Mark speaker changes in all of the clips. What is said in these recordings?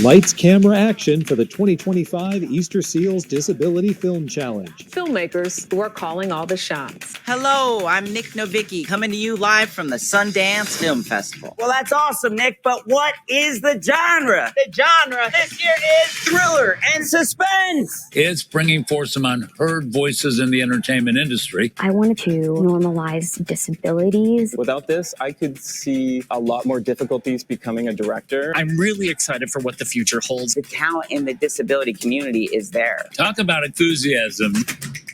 Speaker 1: Lights, camera, action for the 2025 Easterseals Disability Film Challenge.
Speaker 2: Filmmakers who are calling all the shots.
Speaker 3: Hello, I'm Nick Novicki, coming to you live from the Sundance Film Festival.
Speaker 4: Well, that's awesome, Nick, but what is the genre?
Speaker 3: The genre this year is
Speaker 4: Thriller and suspense.
Speaker 5: It's bringing forth some unheard voices in the entertainment industry.
Speaker 6: I wanted to normalize disabilities.
Speaker 7: Without this, I could see a lot more difficulties becoming a director.
Speaker 8: I'm really excited for what the future holds.
Speaker 4: The talent in the disability community is there.
Speaker 5: Talk about enthusiasm.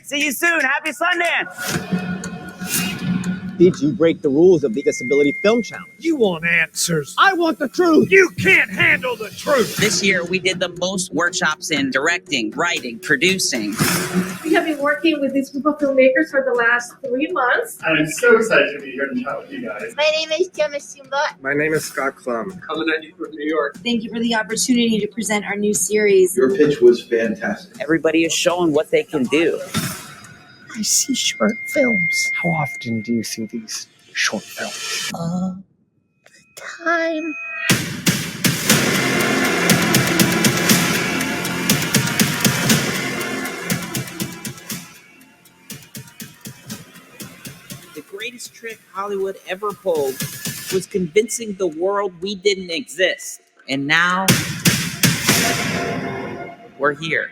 Speaker 4: See you soon. Happy Sundance.
Speaker 9: Did you break the rules of the Disability Film Challenge?
Speaker 10: You want answers.
Speaker 9: I want the truth.
Speaker 10: You can't handle the truth.
Speaker 3: This year, we did the most workshops in directing, writing, producing.
Speaker 11: We have been working with this group of filmmakers for the last 3 months.
Speaker 12: I'm so excited to be here to chat with you guys.
Speaker 13: My name is Gemma Simba.
Speaker 14: My name is Scott Klum.
Speaker 12: Coming at you from New York.
Speaker 13: Thank you for the opportunity to present our new series.
Speaker 15: Your pitch was fantastic.
Speaker 4: Everybody is showing what they can do.
Speaker 10: I see short films. How often do you see these short films?
Speaker 13: All the time.
Speaker 3: The greatest trick Hollywood ever pulled was convincing the world we didn't exist. And now, we're here.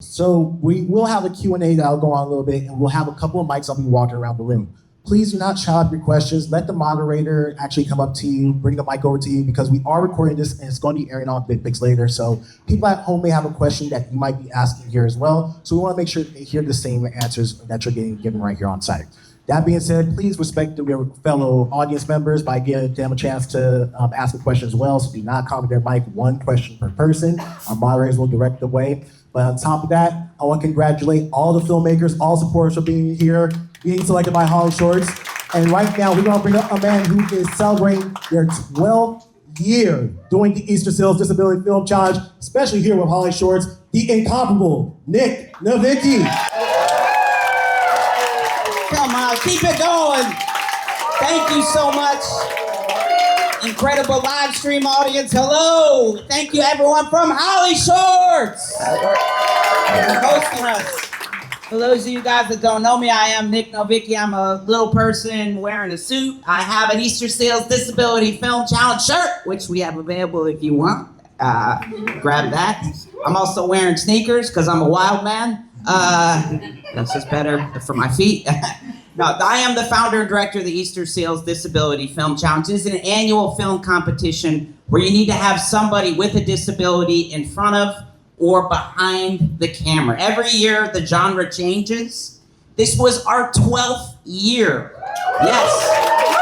Speaker 16: So we will have a Q&A that'll go on a little bit, and we'll have a couple of mics I'll be walking around the room. Please do not shout out your questions. Let the moderator actually come up to you, bring the mic over to you, because we are recording this and it's going to be airing on BitPix later. So people at home may have a question that you might be asking here as well. So we want to make sure they hear the same answers that you're getting given right here on site. That being said, please respect your fellow audience members by giving them a chance to ask a question as well. So do not comment their mic, one question per person. Our moderators will direct the way. But on top of that, I want to congratulate all the filmmakers, all supporters for being here, being selected by Holly Shorts. And right now, we're going to bring up a man who is celebrating their 12th year doing the Easterseals Disability Film Challenge, especially here with Holly Shorts, the incomparable Nick Novicki.
Speaker 3: Come on, keep it going. Thank you so much. Incredible live stream audience. Hello. Thank you, everyone from Holly Shorts for hosting us. For those of you guys that don't know me, I am Nick Novicki. I'm a little person wearing a suit. I have an Easterseals Disability Film Challenge shirt, which we have available if you want. Grab that. I'm also wearing sneakers because I'm a wild man. That's just better for my feet. No, I am the founder and director of the Easterseals Disability Film Challenge. This is an annual film competition where you need to have somebody with a disability in front of or behind the camera. Every year, the genre changes. This was our 12th year. Yes,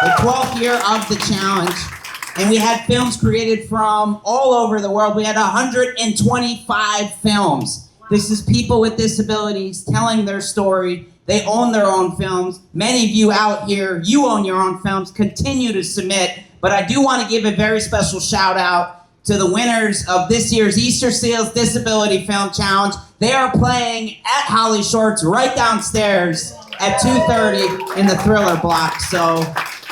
Speaker 3: the 12th year of the challenge. And we had films created from all over the world. We had 125 films. This is people with disabilities telling their story. They own their own films. Many of you out here, you own your own films. Continue to submit. But I do want to give a very special shout out to the winners of this year's Easterseals Disability Film Challenge. They are playing at Holly Shorts right downstairs at 2:30 in the Thriller block. So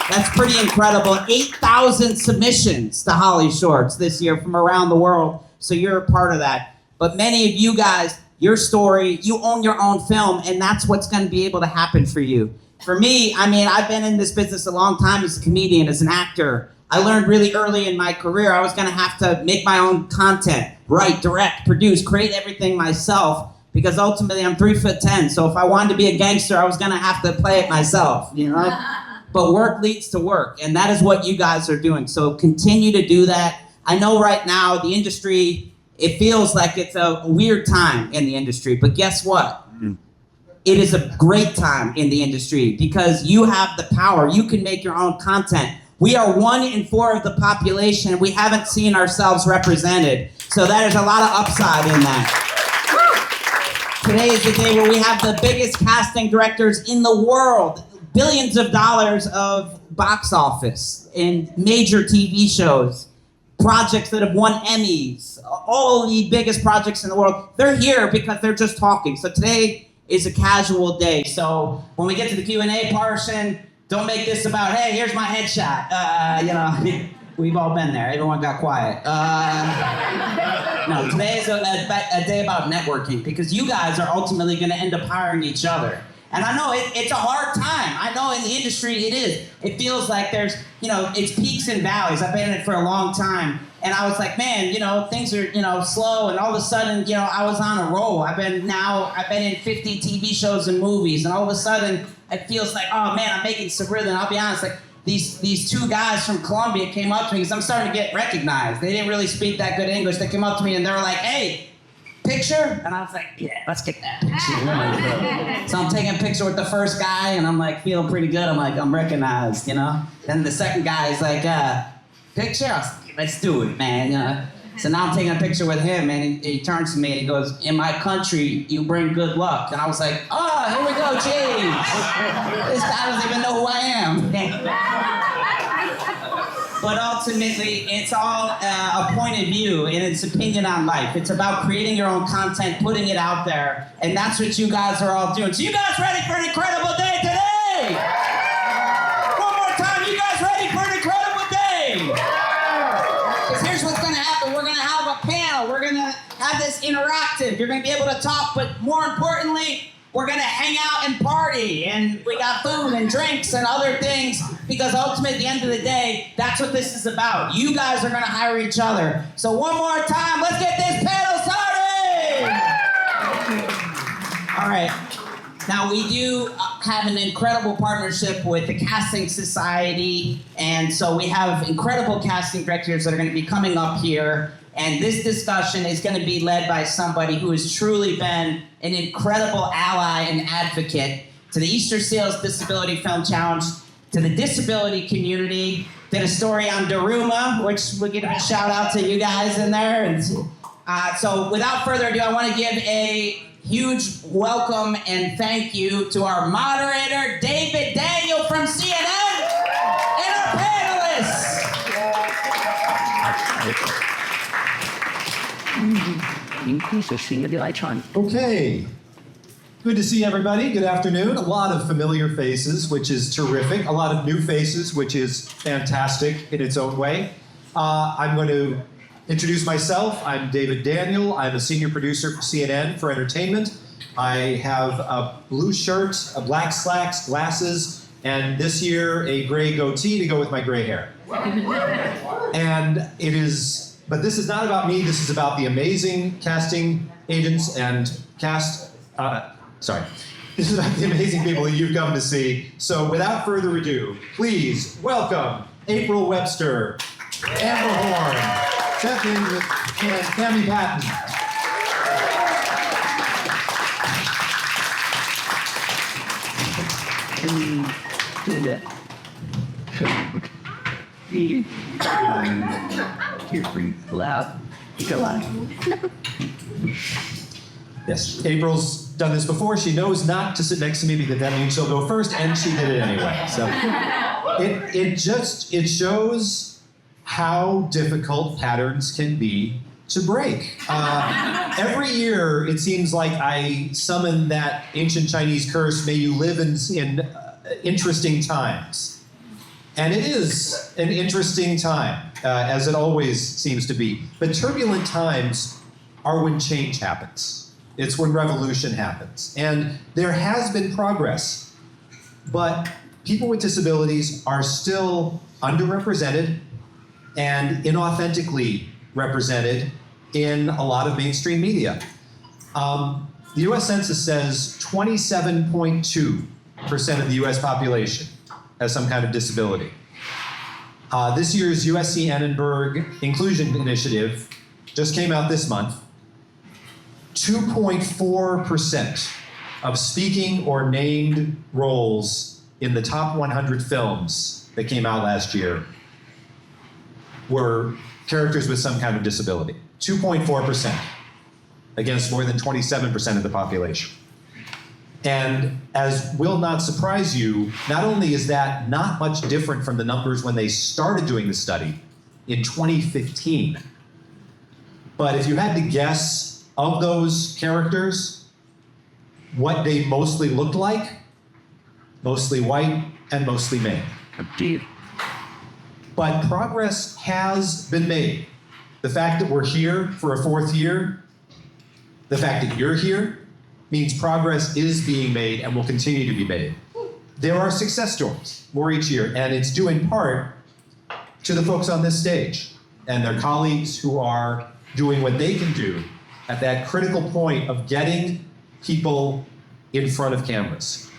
Speaker 3: that's pretty incredible. 8,000 submissions to Holly Shorts this year from around the world. So you're a part of that. But many of you guys, your story, you own your own film, and that's what's going to be able to happen for you. For me, I mean, I've been in this business a long time as a comedian, as an actor. I learned really early in my career I was going to have to make my own content, write, direct, produce, create everything myself, because ultimately I'm 3'10". So if I wanted to be a gangster, I was going to have to play it myself, you know? But work leads to work, and that is what you guys are doing. So continue to do that. I know right now the industry, it feels like it's a weird time in the industry, but guess what? It is a great time in the industry because you have the power. You can make your own content. We are 1 in 4 of the population, and we haven't seen ourselves represented. So that is a lot of upside in that. Today is the day where we have the biggest casting directors in the world, billions of dollars of box office in major TV shows, projects that have won Emmys, all the biggest projects in the world, they're here because they're just talking. So today is a casual day. So when we get to the Q&A portion, don't make this about, hey, here's my headshot. You know, we've all been there. Everyone got quiet. No, today is a day about networking because you guys are ultimately going to end up hiring each other. And I know it's a hard time. I know in the industry it is. It feels like there's, you know, it's peaks and valleys. I've been in it for a long time. And I was like, man, you know, things are, you know, slow. And all of a sudden, you know, I was on a roll. I've been in 50 TV shows and movies. And all of a sudden, it feels like, oh man, I'm making some rhythm. I'll be honest, like these two guys from Columbia came up to me because I'm starting to get recognized. They didn't really speak that good English. They came up to me and they were like, hey, picture? And I was like, yeah, let's take that picture. So I'm taking a picture with the first guy and I'm like feeling pretty good. I'm like, I'm recognized, you know? Then the second guy is like, picture? I was like, let's do it, man. You know? So now I'm taking a picture with him and he turns to me and he goes, in my country, you bring good luck. And I was like, oh, here we go, James. This guy doesn't even know who I am. But ultimately, it's all a point of view and it's opinion on life. It's about creating your own content, putting it out there, and that's what you guys are all doing. So you guys ready for an incredible day today? One more time, you guys ready for an incredible day? Because here's what's going to happen. We're going to have a panel. We're going to have this interactive. You're going to be able to talk, but more importantly, we're going to hang out and party, and we got food and drinks and other things, because ultimately, at the end of the day, that's what this is about. You guys are going to hire each other. So one more time, let's get this panel started! All right. Now, we do have an incredible partnership with the Casting Society, and so we have incredible casting directors that are going to be coming up here. And this discussion is going to be led by somebody who has truly been an incredible ally and advocate to the Easterseals Disability Film Challenge, to the disability community, did a story on Daruma, which we'll give a shout out to you guys in there. And so without further ado, I want to give a huge welcome and thank you to our moderator, David Daniel from CNN, and our panelists.
Speaker 14: Okay. Good to see everybody. Good afternoon. A lot of familiar faces, which is terrific. A lot of new faces, which is fantastic in its own way. I'm going to introduce myself. I'm David Daniel. I'm a senior producer for CNN for entertainment. I have a blue shirt, a black slacks, glasses, and this year a gray goatee to go with my gray hair. And it is... But this is not about me. This is about the amazing casting agents and This is about the amazing people that you've come to see. So without further ado, please welcome April Webster, Amber Horn, Beth Ingrid, and Tammy Patton. Yes, April's done this before. She knows not to sit next to me because that means she'll go first, and she did it anyway. So it shows how difficult patterns can be to break. Every year, it seems like I summon that ancient Chinese curse, may you live in interesting times. And it is an interesting time, as it always seems to be. But turbulent times are when change happens. It's when revolution happens. And there has been progress, but people with disabilities are still underrepresented and inauthentically represented in a lot of mainstream media. The US Census says 27.2% of the US population has some kind of disability. This year's USC Annenberg Inclusion Initiative just came out this month. 2.4% of speaking or named roles in the top 100 films that came out last year were characters with some kind of disability. 2.4% against more than 27% of the population. And as will not surprise you, not only is that not much different from the numbers when they started doing the study, in 2015. But if you had to guess of those characters, what they mostly looked like, mostly white and mostly male. But progress has been made. The fact that we're here for a 4th year, the fact that you're here, means progress is being made and will continue to be made. There are success stories, more each year, and it's due in part to the folks on this stage and their colleagues who are doing what they can do at that critical point of getting people in front of cameras.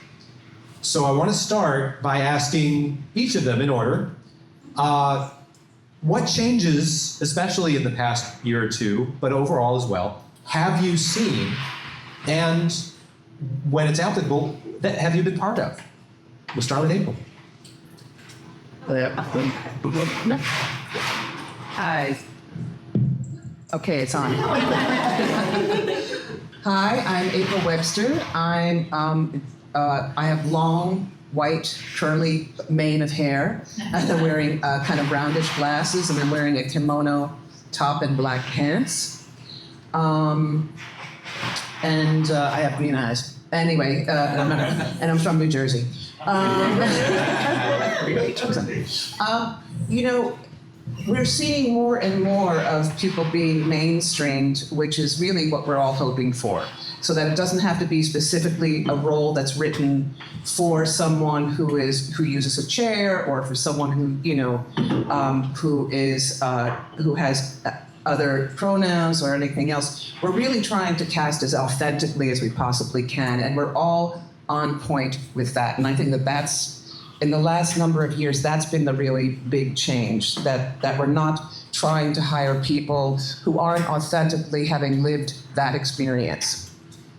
Speaker 14: So I want to start by asking each of them in order, what changes, especially in the past year or two, but overall as well, have you seen, and when it's applicable, that have you been part of? We'll start with April.
Speaker 15: Hi. Okay, it's on. Hi, I'm April Webster. I have long, white, curly mane of hair. I'm wearing kind of roundish glasses, and I'm wearing a kimono top and black pants. And I have green eyes. Anyway, and I'm from New Jersey. You know, we're seeing more and more of people being mainstreamed, which is really what we're all hoping for. So that it doesn't have to be specifically a role that's written for someone who uses a chair, or for someone who who has other pronouns or anything else. We're really trying to cast as authentically as we possibly can, and we're all on point with that. And I think that's, in the last number of years, that's been the really big change, that we're not trying to hire people who aren't authentically having lived that experience.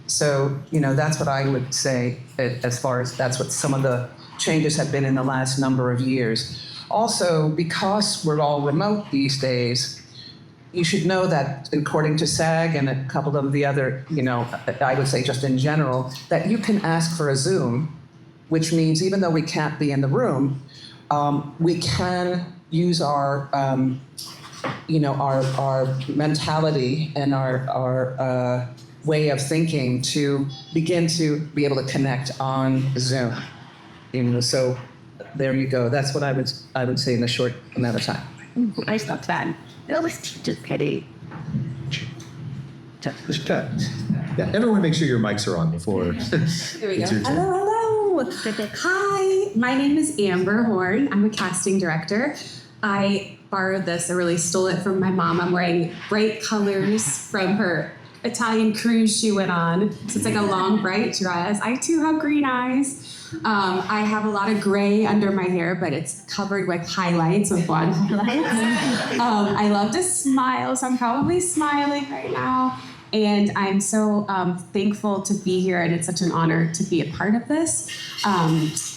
Speaker 15: So, that's what I would say as far as that's what some of the changes have been in the last number of years. Also, because we're all remote these days, you should know that according to SAG and a couple of the other, I would say just in general, that you can ask for a Zoom, which means even though we can't be in the room, we can use our mentality and our way of thinking to begin to be able to connect on Zoom. So there you go. That's what I would say in a short amount of time.
Speaker 6: I stopped that. It always teaches Katie.
Speaker 14: Just chat. Yeah, everyone make sure your mics are on before.
Speaker 17: There we go. Hello. Hi, my name is Amber Horn. I'm a casting director. I borrowed this, I really stole it from my mom. I'm wearing bright colors from her Italian cruise she went on. So it's like a long, bright dress. I too have green eyes. I have a lot of gray under my hair, but it's covered with highlights, with blonde highlights. I love to smile, so I'm probably smiling right now. And I'm so thankful to be here, and it's such an honor to be a part of this.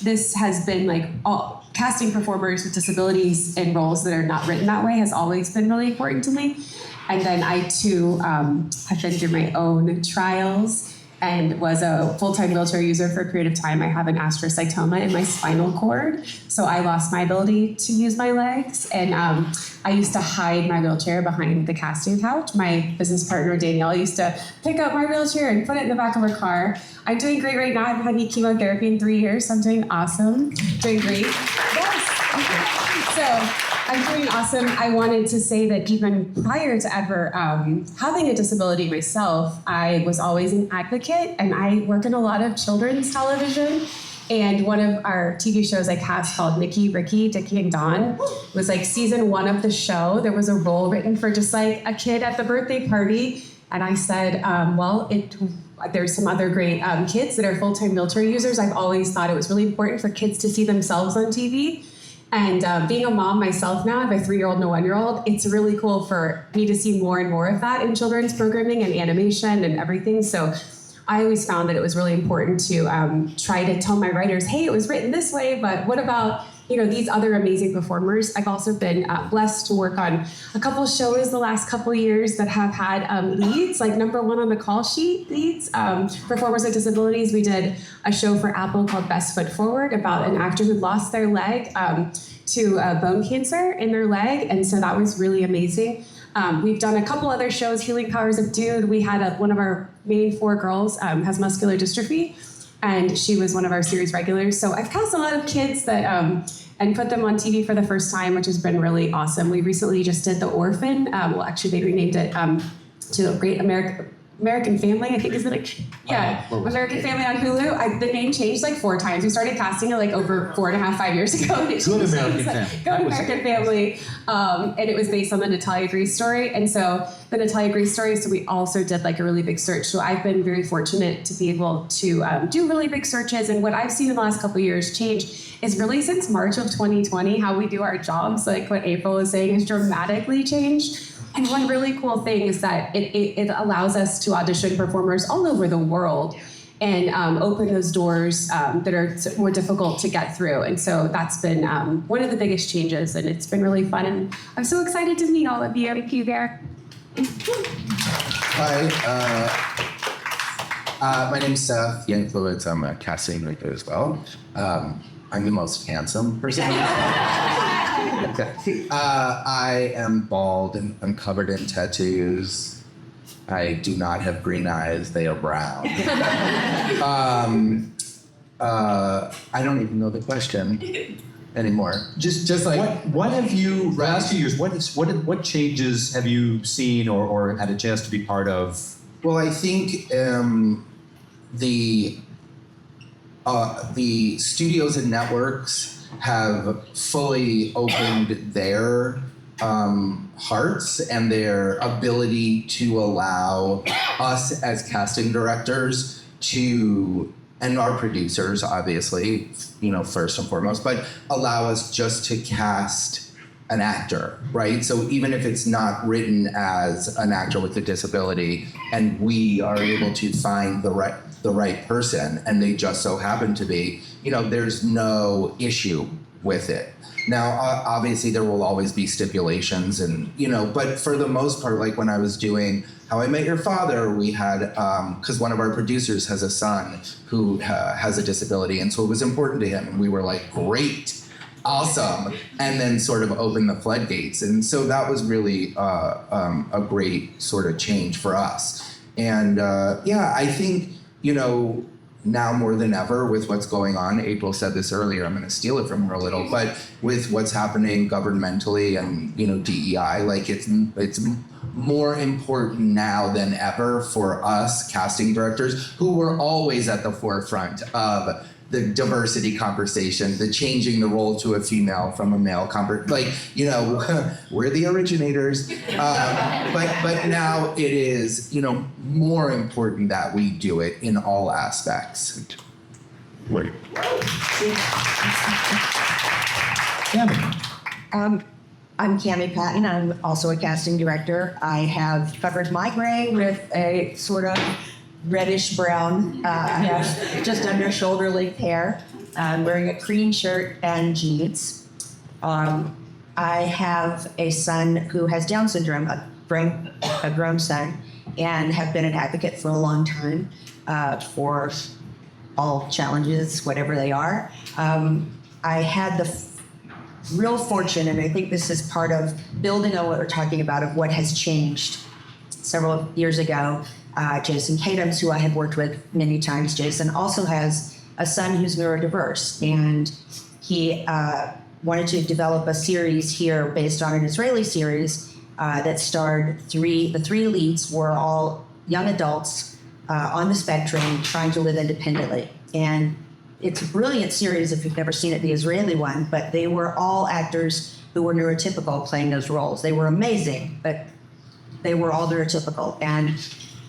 Speaker 17: This has been like all casting performers with disabilities in roles that are not written that way has always been really important to me. And then I too have been through my own trials and was a full-time wheelchair user for a period of time. I have an astrocytoma in my spinal cord, so I lost my ability to use my legs. And I used to hide my wheelchair behind the casting couch. My business partner, Danielle, used to pick up my wheelchair and put it in the back of her car. I'm doing great right now. I've had chemotherapy in 3 years, so I'm doing awesome. Doing great. Yes. Okay. So I'm doing awesome. I wanted to say that even prior to ever having a disability myself, I was always an advocate, and I work in a lot of children's television. And one of our TV shows I cast called Nikki, Ricky, Dickie, and Dawn was like season 1 of the show. There was a role written for just like a kid at the birthday party. And I said, there's some other great kids that are full-time wheelchair users. I've always thought it was really important for kids to see themselves on TV. And being a mom myself now, I have a 3-year-old and a 1-year-old, it's really cool for me to see more and more of that in children's programming and animation and everything. So I always found that it was really important to try to tell my writers, hey, it was written this way, but what about these other amazing performers. I've also been blessed to work on a couple shows the last couple years that have had leads, like number one on the call sheet leads, performers with disabilities. We did a show for Apple called Best Foot Forward about an actor who lost their leg to bone cancer in their leg, and so that was really amazing. We've done a couple other shows, Healing Powers of Dude. We had one of our main 4 girls has muscular dystrophy, and she was one of our series regulars. So I've cast a lot of kids that and put them on TV for the first time, which has been really awesome. We recently just did The Orphan. Well, actually, they renamed it to Great American Family, I think is the American Family on Hulu. The name changed like 4 times. We started casting it like over 4.5, 5 years ago.
Speaker 14: Good American Family.
Speaker 17: Good American Family. And it was based on the Natalia Grace story. And so the Natalia Grace story, so we also did like a really big search. So I've been very fortunate to be able to do really big searches. And what I've seen in the last couple of years change is really since March of 2020, how we do our jobs, like what April was saying, has dramatically changed. And one really cool thing is that it allows us to audition performers all over the world and open those doors that are more difficult to get through. And so that's been one of the biggest changes, and it's been really fun. And I'm so excited to meet all of you. Thank you, there.
Speaker 18: Hi, my name is Seth Yanklowitz. I'm a casting director as well. I'm the most handsome person. Okay. I am bald and I'm covered in tattoos. I do not have green eyes. They are brown. I don't even know the question anymore.
Speaker 14: Just like what have you last few years? What changes have you seen or had a chance to be part of?
Speaker 18: Well, I think the studios and networks have fully opened their hearts and their ability to allow us as casting directors to, and our producers, obviously, first and foremost, but allow us just to cast an actor, right? So even if it's not written as an actor with a disability, and we are able to find the right person, and they just so happen to be, there's no issue with it. Now, obviously, there will always be stipulations, and but for the most part, like when I was doing How I Met Your Father, we had because one of our producers has a son who has a disability, and so it was important to him, and we were like, great. Awesome, and then sort of open the floodgates, and so that was really a great sort of change for us. And I think now more than ever with what's going on. April said this earlier. I'm going to steal it from her a little, but with what's happening governmentally and DEI, like it's more important now than ever for us casting directors who were always at the forefront of the diversity conversation, the changing the role to a female from a male we're the originators. But now it is, more important that we do it in all aspects.
Speaker 14: Wait.
Speaker 19: I'm Cammie Patton. I'm also a casting director. I have covered my gray with a sort of reddish brown. I have just under shoulder length hair. I'm wearing a cream shirt and jeans. I have a son who has Down syndrome, a grown son, and have been an advocate for a long time for all challenges, whatever they are. I had the real fortune, and I think this is part of building on what we're talking about, of what has changed. Several years ago, Jason Kadams, who I have worked with many times, Jason also has a son who's neurodiverse, and he wanted to develop a series here based on an Israeli series that starred the 3 leads were all young adults on the spectrum trying to live independently. And it's a brilliant series if you've never seen it, the Israeli one, but they were all actors who were neurotypical playing those roles. They were amazing, but they were all neurotypical. And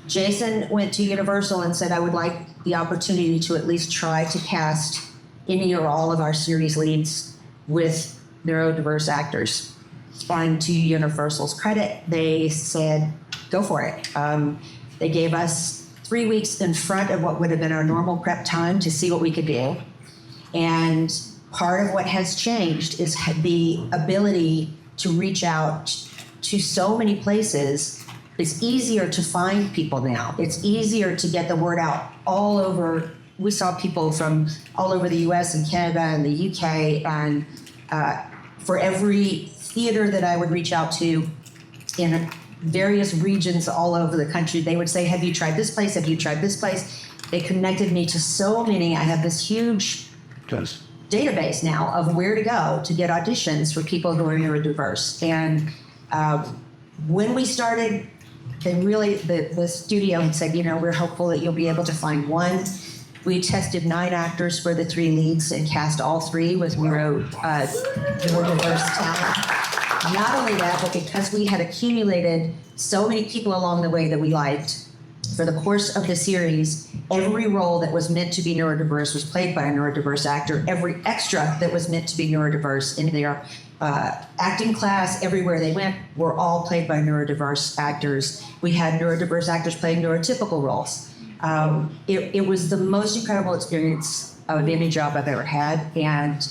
Speaker 19: Jason went to Universal and said, I would like the opportunity to at least try to cast any or all of our series leads with neurodiverse actors. And to Universal's credit, they said, go for it. They gave us 3 weeks in front of what would have been our normal prep time to see what we could do. And part of what has changed is the ability to reach out to so many places. It's easier to find people now. It's easier to get the word out all over. We saw people from all over the US and Canada and the UK, and for every theater that I would reach out to in various regions all over the country, they would say, have you tried this place? Have you tried this place? They connected me to so many. I have this huge database now of where to go to get auditions for people who are neurodiverse. And when we started, the studio had said, we're hopeful that you'll be able to find one. We tested 9 actors for the 3 leads and cast all 3 with neurodiverse talent. Not only that, but because we had accumulated so many people along the way that we liked, for the course of the series, every role that was meant to be neurodiverse was played by a neurodiverse actor. Every extra that was meant to be neurodiverse in their acting class, everywhere they went, were all played by neurodiverse actors. We had neurodiverse actors playing neurotypical roles. It was the most incredible experience of any job I've ever had, and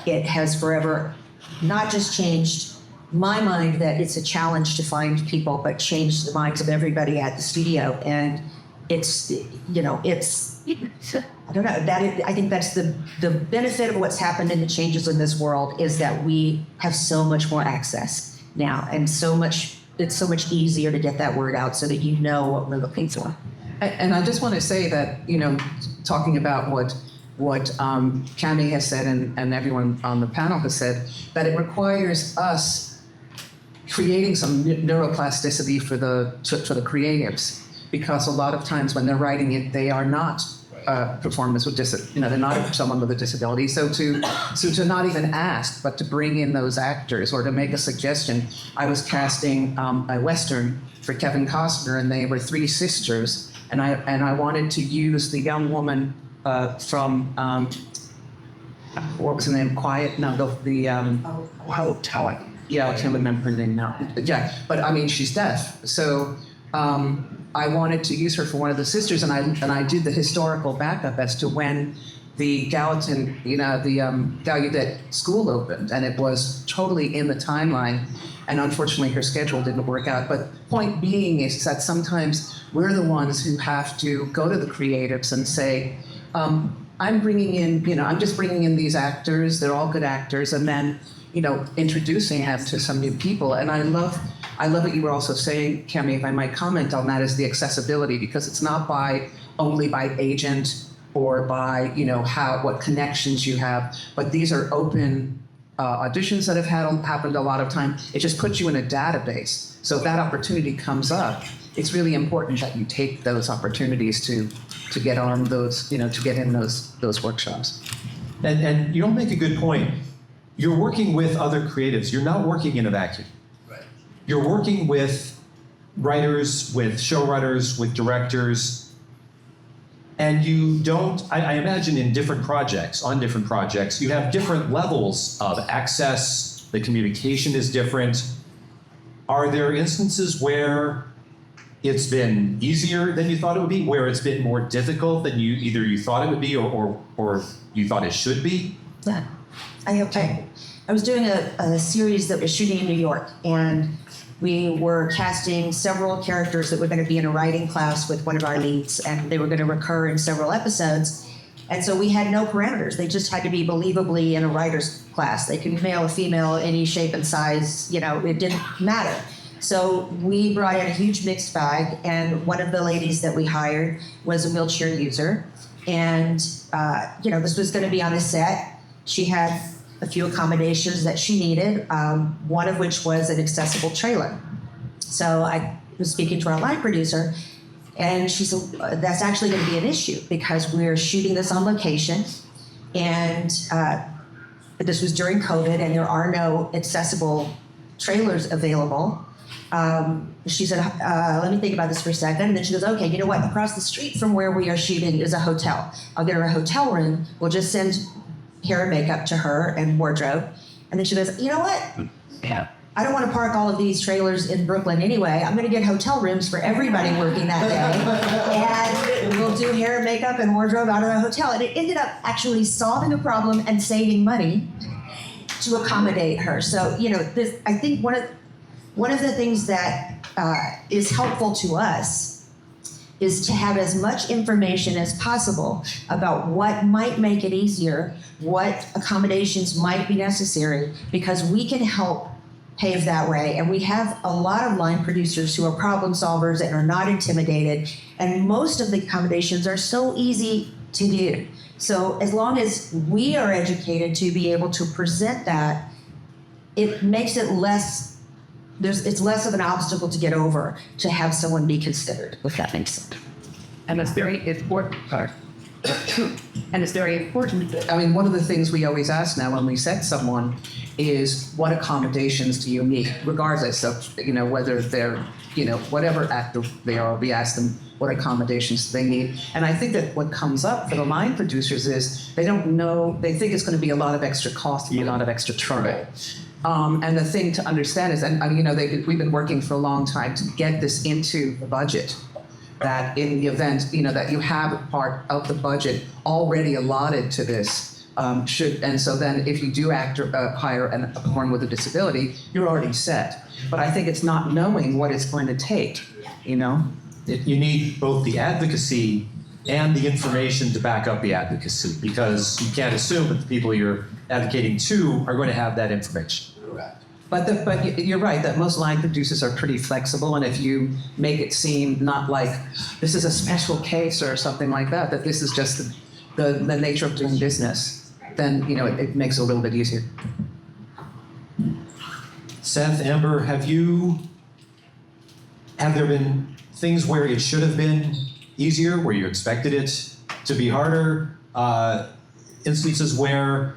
Speaker 19: it has forever not just changed my mind that it's a challenge to find people, but changed the minds of everybody at the studio. And it's, I don't know, I think that's the benefit of what's happened in the changes in this world, is that we have so much more access now, and it's so much easier to get that word out so that you know what we're looking for.
Speaker 15: And I just want to say that, talking about what Cami has said and everyone on the panel has said, that it requires us creating some neuroplasticity for the creatives, because a lot of times when they're writing it, they are not performers with they're not someone with a disability. So to not even ask, but to bring in those actors or to make a suggestion. I was casting a Western for Kevin Costner, and they were 3 sisters, and I wanted to use the young woman from what was her name? Quiet? No, yeah, I can't remember her name now. Yeah, but I mean, she's deaf. So I wanted to use her for one of the sisters, and I did the historical backup as to when the Gallatin, the Gallaudet school opened, and it was totally in the timeline. And unfortunately, her schedule didn't work out. But point being is that sometimes we're the ones who have to go to the creatives and say, I'm bringing in, I'm just bringing in these actors. They're all good actors, and then introducing them to some new people. And I love what you were also saying, Cami, if I might comment on that, is the accessibility, because it's not only by agent or by, what connections you have, but these are open auditions that have happened a lot of time. It just puts you in a database. So if that opportunity comes up, it's really important that you take those opportunities to get on those, to get in those workshops.
Speaker 14: And you don't make a good point. You're working with other creatives. You're not working in a vacuum. Right. You're working with writers, with showrunners, with directors, and you don't, I imagine on different projects, you have different levels of access, the communication is different. Are there instances where it's been easier than you thought it would be, where it's been more difficult than either you thought it would be or you thought it should be?
Speaker 19: Yeah. I was doing a series that was shooting in New York, and we were casting several characters that were going to be in a writing class with one of our leads, and they were going to recur in several episodes. And so we had no parameters. They just had to be believably in a writer's class. They could be male or female, any shape and size, it didn't matter. So we brought in a huge mixed bag, and one of the ladies that we hired was a wheelchair user. And, this was going to be on a set. She had a few accommodations that she needed, one of which was an accessible trailer. So I was speaking to our line producer, and she said, that's actually going to be an issue because we're shooting this on location, and this was during COVID, and there are no accessible trailers available. She said, let me think about this for a second. And then she goes, okay, you know what? Across the street from where we are shooting is a hotel. I'll get her a hotel room. We'll just send hair and makeup to her and wardrobe. And then she goes, you know what?
Speaker 5: Yeah.
Speaker 19: I don't want to park all of these trailers in Brooklyn anyway. I'm going to get hotel rooms for everybody working that day. And we'll do hair and makeup and wardrobe out of the hotel. And it ended up actually solving a problem and saving money to accommodate her. So, you know, this, I think one of the things that is helpful to us is to have as much information as possible about what might make it easier, what accommodations might be necessary, because we can help pave that way. And we have a lot of line producers who are problem solvers and are not intimidated. And most of the accommodations are so easy to do. So as long as we are educated to be able to present that, it makes it less, it's less of an obstacle to get over to have someone be considered, if that makes sense.
Speaker 6: And it's very important. And it's very important.
Speaker 15: I mean, one of the things we always ask now when we set someone is, what accommodations do you need, regardless of, you know, whether they're, you know, whatever actor they are, we ask them what accommodations they need. And I think that what comes up for the line producers is they don't know, they think it's going to be a lot of extra cost and a lot of extra trouble. And the thing to understand is, and you know, we've been working for a long time to get this into the budget, that in the event, you know, that you have a part of the budget already allotted to this, and so then if you do hire a performer with a disability, you're already set. But I think it's not knowing what it's going to take, you know?
Speaker 14: You need both the advocacy and the information to back up the advocacy, because you can't assume that the people you're advocating to are going to have that information.
Speaker 15: But you're right that most line producers are pretty flexible, and if you make it seem not like this is a special case or something like that, that this is just the nature of doing business, then, you know, it makes it a little bit easier.
Speaker 14: Seth, Amber, have there been things where it should have been easier, where you expected it to be harder? Instances where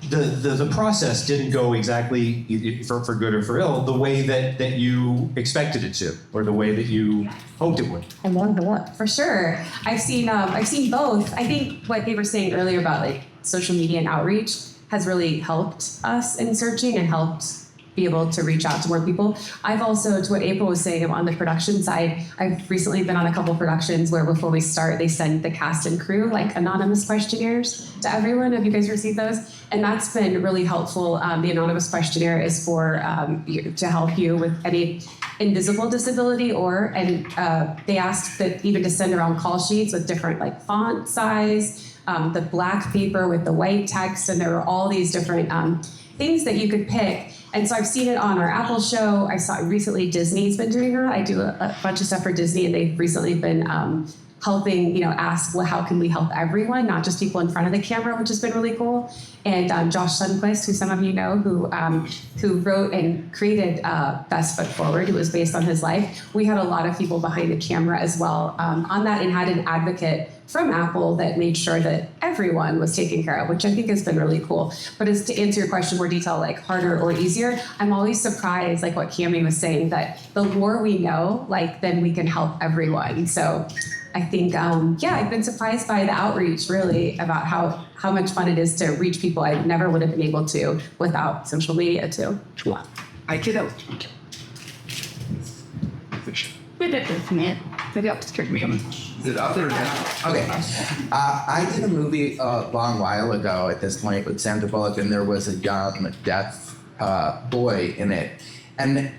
Speaker 14: the process didn't go exactly, for good or for ill, the way that you expected it to, or the way that you hoped it would?
Speaker 17: I love the one. For sure. I've seen both. I think what they were saying earlier about like social media and outreach has really helped us in searching and helped be able to reach out to more people. I've also, to what April was saying on the production side, I've recently been on a couple productions where before we start, they send the cast and crew like anonymous questionnaires to everyone. Have you guys received those? And that's been really helpful. The anonymous questionnaire is for to help you with any invisible disability, they asked that even to send around call sheets with different like font size, the black paper with the white text, and there were all these different things that you could pick. And so I've seen it on our Apple show. I saw recently Disney's been doing that. I do a bunch of stuff for Disney, and they've recently been helping, you know, ask, well, how can we help everyone, not just people in front of the camera, which has been really cool. And Josh Sundquist, who some of you know, who wrote and created Best Foot Forward, who was based on his life. We had a lot of people behind the camera as well on that, and had an advocate from Apple that made sure that everyone was taken care of, which I think has been really cool. But as to answer your question more detail, like harder or easier, I'm always surprised, like what Cammie was saying, that the more we know, like then we can help everyone. So I think, I've been surprised by the outreach really about how much fun it is to reach people I never would have been able to without social media too.
Speaker 6: I kid out.
Speaker 18: Is it up there now? Okay. I did a movie a long while ago at this point with Sandra Bullock, and there was a young deaf boy in it. And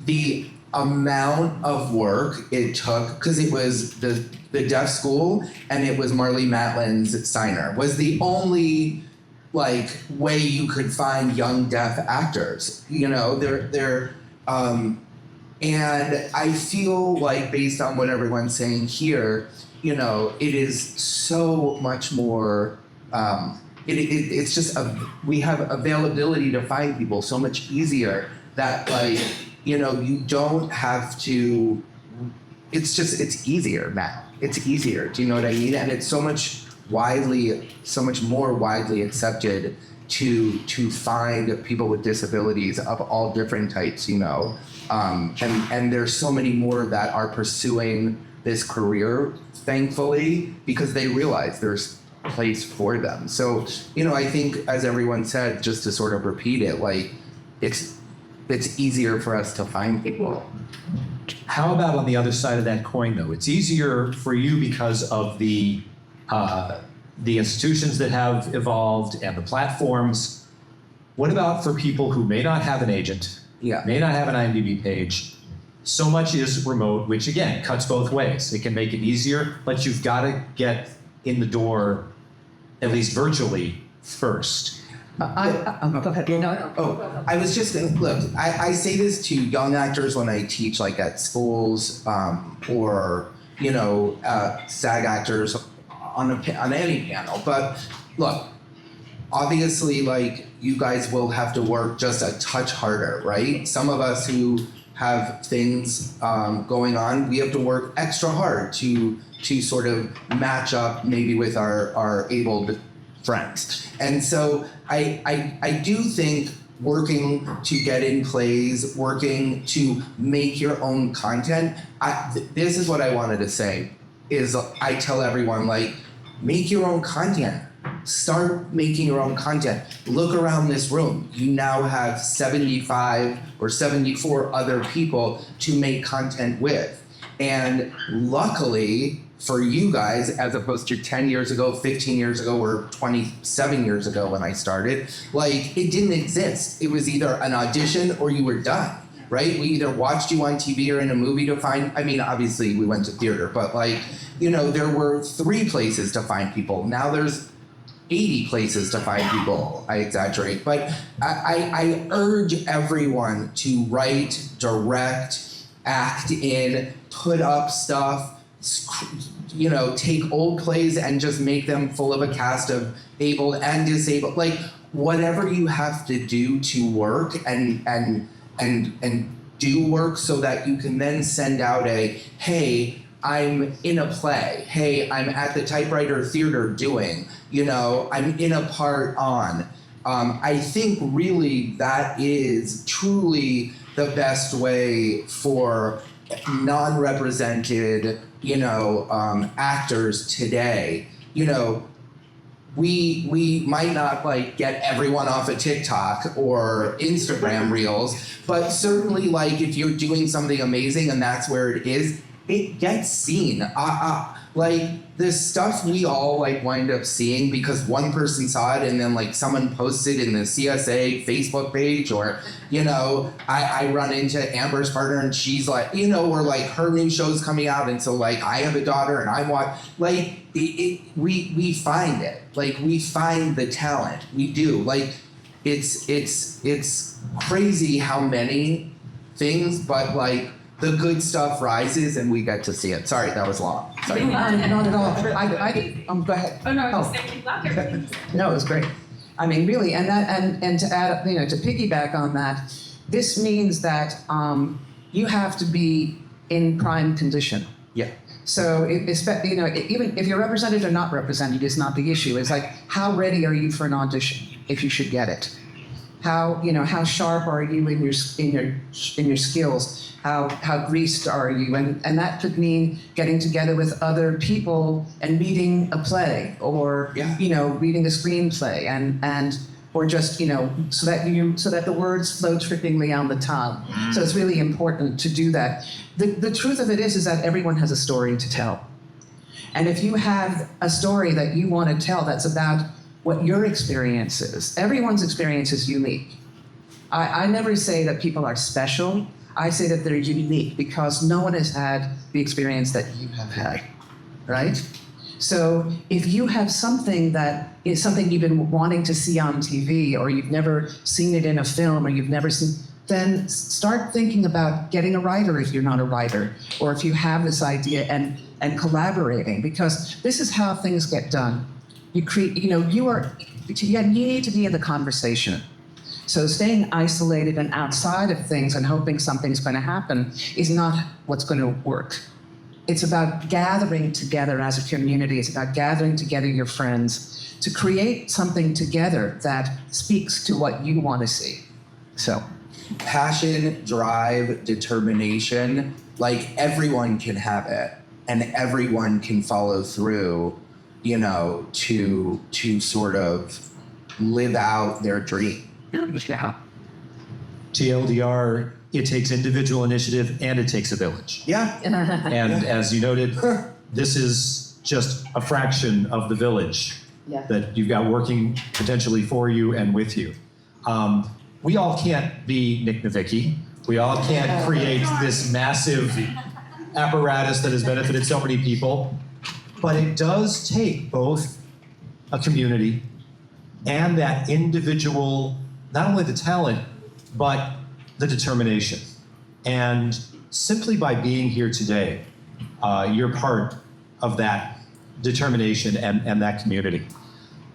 Speaker 18: the amount of work it took, because it was the deaf school, and it was Marlee Matlin's Signer, was the only like way you could find young deaf actors. You know, and I feel like, based on what everyone's saying here, you know, it is so much more, it's just, we have availability to find people so much easier that, like, you know, you don't have to, it's easier now. It's easier, do you know what I mean? And it's so much more widely accepted to find people with disabilities of all different types, you know. And there's so many more that are pursuing this career, thankfully, because they realize there's a place for them. So, you know, I think, as everyone said, just to sort of repeat it, like, it's easier for us to find people.
Speaker 14: How about on the other side of that coin, though? It's easier for you because of the institutions that have evolved and the platforms. What about for people who may not have an agent, may not have an IMDb page? So much is remote, which again cuts both ways. It can make it easier, but you've got to get in the door, at least virtually, first.
Speaker 15: Go ahead.
Speaker 18: Oh, I was just look. I say this to young actors when I teach, like at schools, or SAG actors on any panel. But look, obviously, like you guys will have to work just a touch harder, right? Some of us who have things going on, we have to work extra hard to sort of match up maybe with our abled friends. And so I do think working to get in plays, working to make your own content, this is what I wanted to say, is I tell everyone, like, make your own content. Start making your own content. Look around this room. You now have 75 or 74 other people to make content with. And luckily for you guys, as opposed to 10 years ago, 15 years ago, or 27 years ago when I started, like, it didn't exist. It was either an audition or you were done, right? We either watched you on TV or in a movie to find, I mean, obviously we went to theater, but like, there were 3 places to find people. Now there's 80 places to find people. I exaggerate, but I urge everyone to write, direct, act in, put up stuff, take old plays and just make them full of a cast of able and disabled, like whatever you have to do to work and do work so that you can then send out hey, I'm in a play. Hey, I'm at the typewriter theater doing, I'm in a part on. I think really that is truly the best way for non-represented, actors today. We might not like get everyone off of TikTok or Instagram reels, but certainly like if you're doing something amazing and that's where it is, it gets seen. Like the stuff we all like wind up seeing because one person saw it and then like someone posted in the CSA Facebook page, or I run into Amber's partner and she's like, or like her new show's coming out, and so like I have a daughter and I want like we find it, like we find the talent, we do, like it's crazy how many things, but like the good stuff rises and we get to see it. Sorry, that was long. Sorry.
Speaker 15: Not at all. Go ahead.
Speaker 11: Oh no, I was just saying,
Speaker 15: No, it was great. I mean, really, and to add, to piggyback on that, this means that you have to be in prime condition.
Speaker 18: Yeah.
Speaker 15: So, even if you're represented or not represented is not the issue. It's like, how ready are you for an audition if you should get it? How sharp are you in your skills? How greased are you? And that could mean getting together with other people and reading a play, or reading a screenplay, and or just so that the words flow trippingly on the tongue. So it's really important to do that. The truth of it is that everyone has a story to tell, and if you have a story that you want to tell that's about what your experience is, everyone's experience is unique. I never say that people are special. I say that they're unique because no one has had the experience that you have had, right? So if you have something that is something you've been wanting to see on TV, or you've never seen it in a film, or you've never seen, then start thinking about getting a writer if you're not a writer, or if you have this idea, and collaborating, because this is how things get done. You create, you need to be in the conversation. So staying isolated and outside of things and hoping something's going to happen is not what's going to work. It's about gathering together as a community. It's about gathering together your friends to create something together that speaks to what you want to see. So,
Speaker 18: passion, drive, determination, like everyone can have it and everyone can follow through, to sort of live out their dream.
Speaker 15: Yeah.
Speaker 14: TLDR, it takes individual initiative and it takes a village.
Speaker 18: Yeah.
Speaker 14: And as you noted, this is just a fraction of the village that you've got working potentially for you and with you. We all can't be Nick Novicki. We all can't create this massive apparatus that has benefited so many people. But it does take both a community and that individual, not only the talent, but the determination. And simply by being here today, you're part of that determination and that community.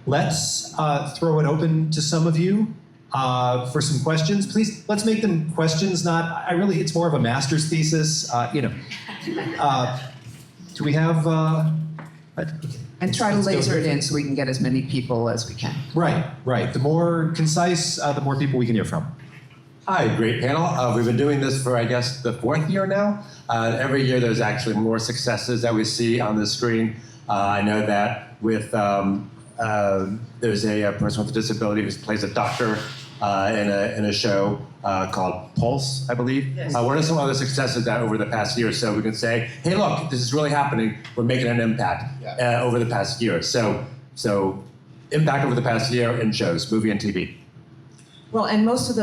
Speaker 14: Let's throw it open to some of you for some questions. Please, let's make them questions, it's more of a master's thesis, Do we have,
Speaker 15: and try to laser it in so we can get as many people as we can.
Speaker 14: Right. The more concise, the more people we can hear from.
Speaker 20: Hi, great panel. We've been doing this for, I guess, the 4th year now. Every year there's actually more successes that we see on the screen. I know that with, there's a person with a disability who plays a doctor in a show called Pulse, I believe.
Speaker 15: Yes.
Speaker 20: What are some other successes that over the past year or so we can say, hey, look, this is really happening. We're making an impact over the past year. So impact over the past year in shows, movie and TV.
Speaker 15: Well, and most of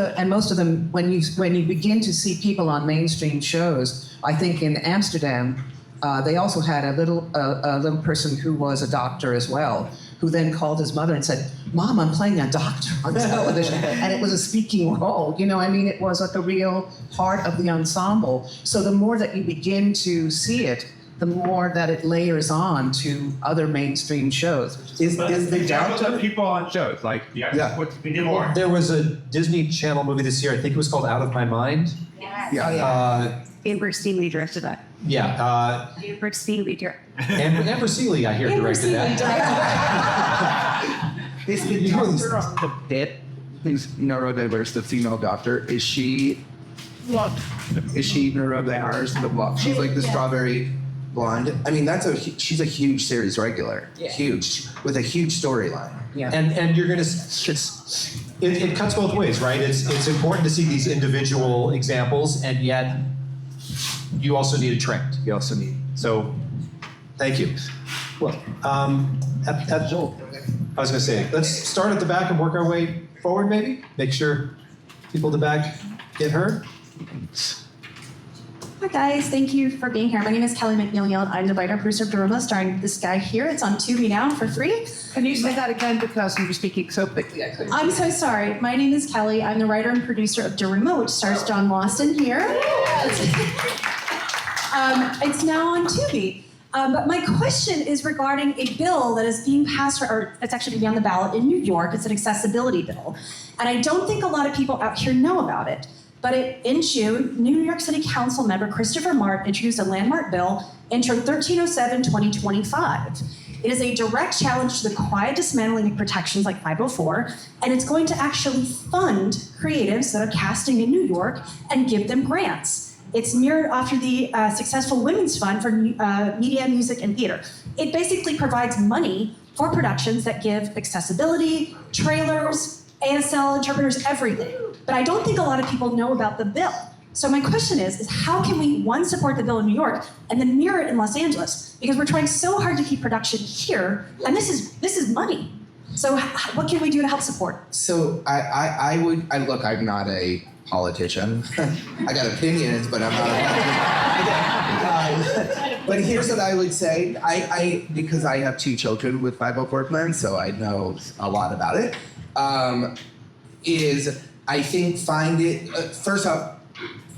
Speaker 15: them, when you begin to see people on mainstream shows, I think in Amsterdam, they also had a little person who was a doctor as well, who then called his mother and said, "Mom, I'm playing a doctor on television," and it was a speaking role. It was like a real part of the ensemble. So the more that you begin to see it, the more that it layers on to other mainstream shows.
Speaker 20: Is the doctor people on shows like we need more?
Speaker 14: There was a Disney Channel movie this year. I think it was called Out of My Mind.
Speaker 17: Amber Seeley directed that. Amber Seeley directed.
Speaker 14: Amber Seeley, I hear, directed that.
Speaker 18: Is the doctor on the bit who's neurodiverse, the female doctor, is she neurodiverse? The block? She's like the strawberry blonde. I mean, she's a huge series regular. Yeah. Huge, with a huge storyline.
Speaker 15: Yeah.
Speaker 14: And you're gonna, it cuts both ways, right? It's important to see these individual examples, and yet you also need a trend. So thank you. Well, I was gonna say, let's start at the back and work our way forward maybe? Make sure people at the back get heard.
Speaker 17: Hi guys, thank you for being here. My name is Kelly McNeil. I'm the writer and producer of Daruma, starring this guy here. It's on Tubi now for free.
Speaker 15: Can you say that again, because you were speaking so quickly?
Speaker 17: I'm so sorry. My name is Kelly. I'm the writer and producer of Daruma, which stars John Lawson here. It's now on Tubi. But my question is regarding a bill that is being passed, or it's actually going to be on the ballot in New York. It's an accessibility bill. And I don't think a lot of people out here know about it. But in June, New York City Council member Christopher Martin introduced a landmark bill, Intro 1307-2025. It is a direct challenge to the quiet dismantling of protections like 504, and it's going to actually fund creatives that are casting in New York and give them grants. It's mirrored after the successful Women's Fund for Media, Music, and Theater. It basically provides money for productions that give accessibility, trailers, ASL interpreters, everything. But I don't think a lot of people know about the bill. So my question is how can we, one, support the bill in New York and then mirror it in Los Angeles? Because we're trying so hard to keep production here, and this is money. So what can we do to help support?
Speaker 18: So look, I'm not a politician. I got opinions, but I'm not a politician. But here's what I would say. Because I have 2 children with 504 plans, so I know a lot about it. I think first off,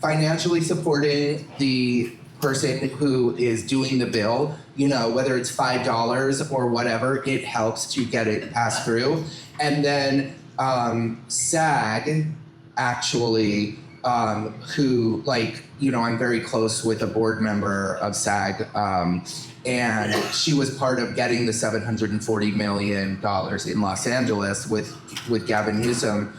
Speaker 18: financially supporting the person who is doing the bill, whether it's $5 or whatever, it helps to get it passed through. And then SAG actually, who I'm very close with a board member of SAG, and she was part of getting the $740 million in Los Angeles with Gavin Newsom.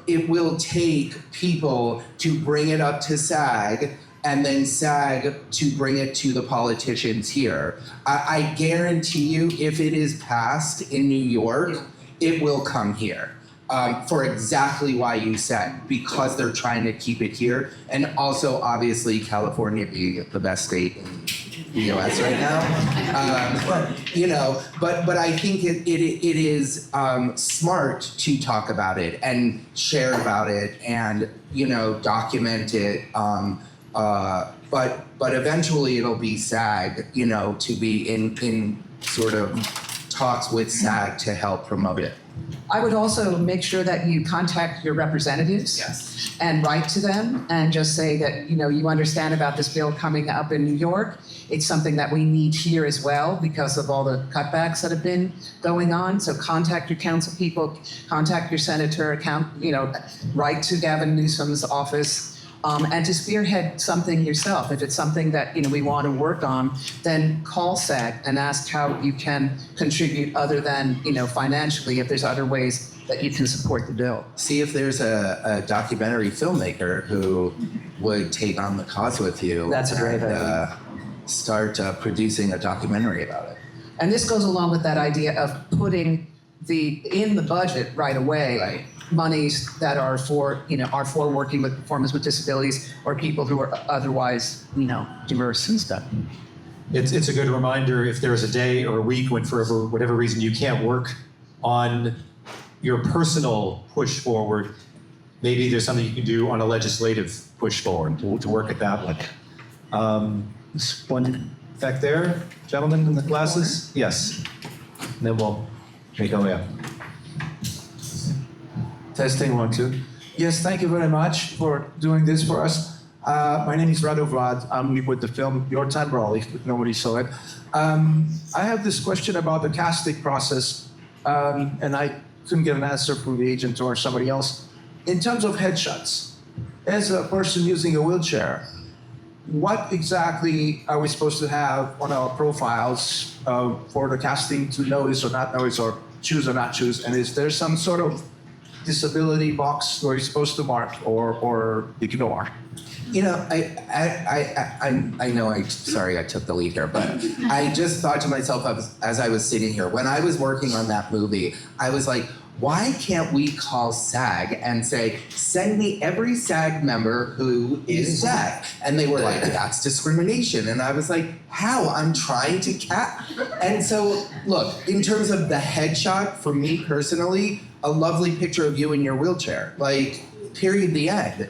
Speaker 18: It will take people to bring it up to SAG and then SAG to bring it to the politicians here. I guarantee you, if it is passed in New York, it will come here. for exactly why you said, because they're trying to keep it here. And also, obviously, California being the best state in the U.S. right now. But I think it is smart to talk about it and share about it and, document it. But eventually it'll be SAG, to be in sort of talks with SAG to help promote it.
Speaker 15: I would also make sure that you contact your representatives and write to them and just say that, you understand about this bill coming up in New York. It's something that we need here as well because of all the cutbacks that have been going on. So contact your council people, contact your senator, write to Gavin Newsom's office. And to spearhead something yourself. If it's something that we want to work on, then call SAG and ask how you can contribute other than financially. If there's other ways that you can support the bill.
Speaker 18: See if there's a documentary filmmaker who would take on the cause with you.
Speaker 15: That's a great idea.
Speaker 18: Start producing a documentary about it.
Speaker 15: And this goes along with that idea of putting in the budget right away. Monies that are for working with performers with disabilities or people who are otherwise, diverse and stuff.
Speaker 14: It's a good reminder if there's a day or a week when for whatever reason you can't work on your personal push forward, maybe there's something you can do on a legislative push forward to work at that one. This one back there, gentleman in the glasses? Yes. And then we'll go in.
Speaker 21: Testing 1, 2. Yes, thank you very much for doing this for us. My name is Rado Vlad. I'm with the film Your Time, Raleigh, if nobody saw it. I have this question about the casting process, and I couldn't get an answer from the agent or somebody else. In terms of headshots, as a person using a wheelchair, what exactly are we supposed to have on our profiles for the casting to notice or not notice or choose or not choose? And is there some sort of disability box where you're supposed to mark or ignore?
Speaker 18: Sorry I took the lead here, but I just thought to myself as I was sitting here, when I was working on that movie, I was like, why can't we call SAG and say, send me every SAG member who is SAG? And they were like, that's discrimination. And I was like, how? I'm trying to And so, look, in terms of the headshot, for me personally, a lovely picture of you in your wheelchair. Like, period, the end.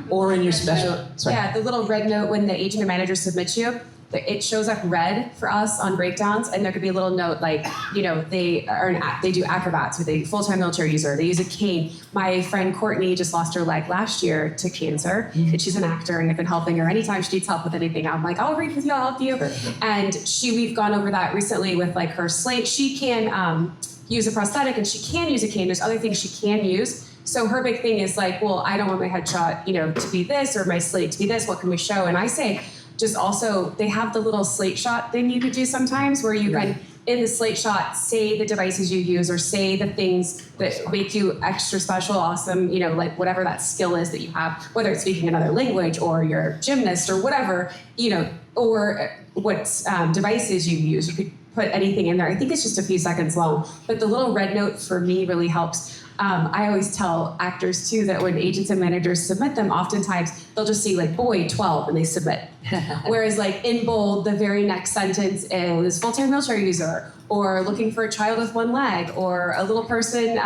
Speaker 15: Or in your special...
Speaker 17: Yeah, the little red note when the agent or manager submits you, it shows up red for us on breakdowns, and there could be a little note like, they do acrobats with a full-time wheelchair user. They use a cane. My friend Courtney just lost her leg last year to cancer, and she's an actor, and I've been helping her anytime she needs help with anything. I'm like, I'll read with you, I'll help you. And we've gone over that recently with like her slate. She can use a prosthetic, and she can use a cane. There's other things she can use. So her big thing is like, well, I don't want my headshot, to be this, or my slate to be this. What can we show? And I say, just also, they have the little slate shot thing you could do sometimes where you can, in the slate shot, say the devices you use or say the things that make you extra special, awesome, like whatever that skill is that you have, whether it's speaking another language or you're a gymnast or whatever, or what devices you use. You could put anything in there. I think it's just a few seconds long, but the little red note for me really helps. I always tell actors too that when agents and managers submit them, oftentimes they'll just see like boy 12 and they submit. Whereas like in bold, the very next sentence is full-time wheelchair user, or looking for a child with one leg, or a little person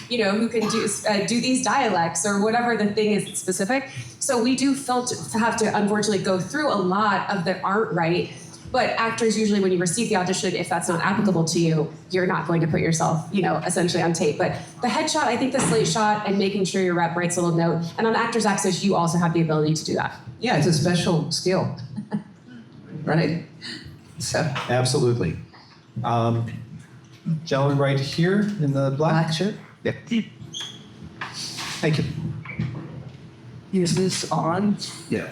Speaker 17: who can do these dialects, or whatever the thing is specific. So we do have to unfortunately go through a lot of that aren't right. But actors usually, when you receive the audition, if that's not applicable to you, you're not going to put yourself, essentially on tape. But the headshot, I think the slate shot and making sure your rep writes a little note. And on Actors Access, you also have the ability to do that.
Speaker 15: Yeah, it's a special skill, right? So
Speaker 14: Absolutely. Gentleman right here in the black shirt. Yeah. Thank you.
Speaker 22: Is this on?
Speaker 14: Yeah.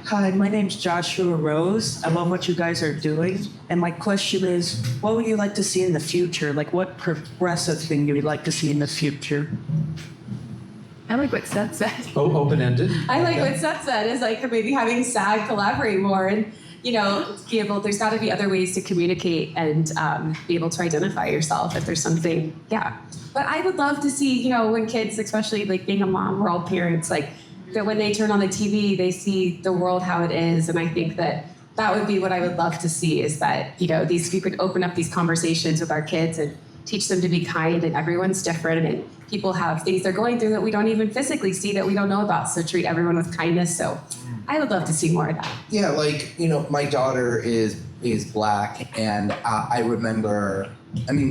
Speaker 22: Hi, my name's Joshua Rose. I love what you guys are doing. And my question is, what would you like to see in the future? Like, what progressive thing you would like to see in the future?
Speaker 17: I like what Seth said.
Speaker 14: Oh, open-ended.
Speaker 17: I like what Seth said is like maybe having SAG collaborate more. And there's got to be other ways to communicate and be able to identify yourself if there's something, But I would love to see, when kids, especially like being a mom, we're all parents, like that when they turn on the TV, they see the world how it is. And I think that would be what I would love to see is that, we could open up these conversations with our kids and teach them to be kind, and everyone's different, and people have things they're going through that we don't even physically see that we don't know about. So treat everyone with kindness. So I would love to see more of that.
Speaker 18: Yeah, my daughter is Black, and I remember,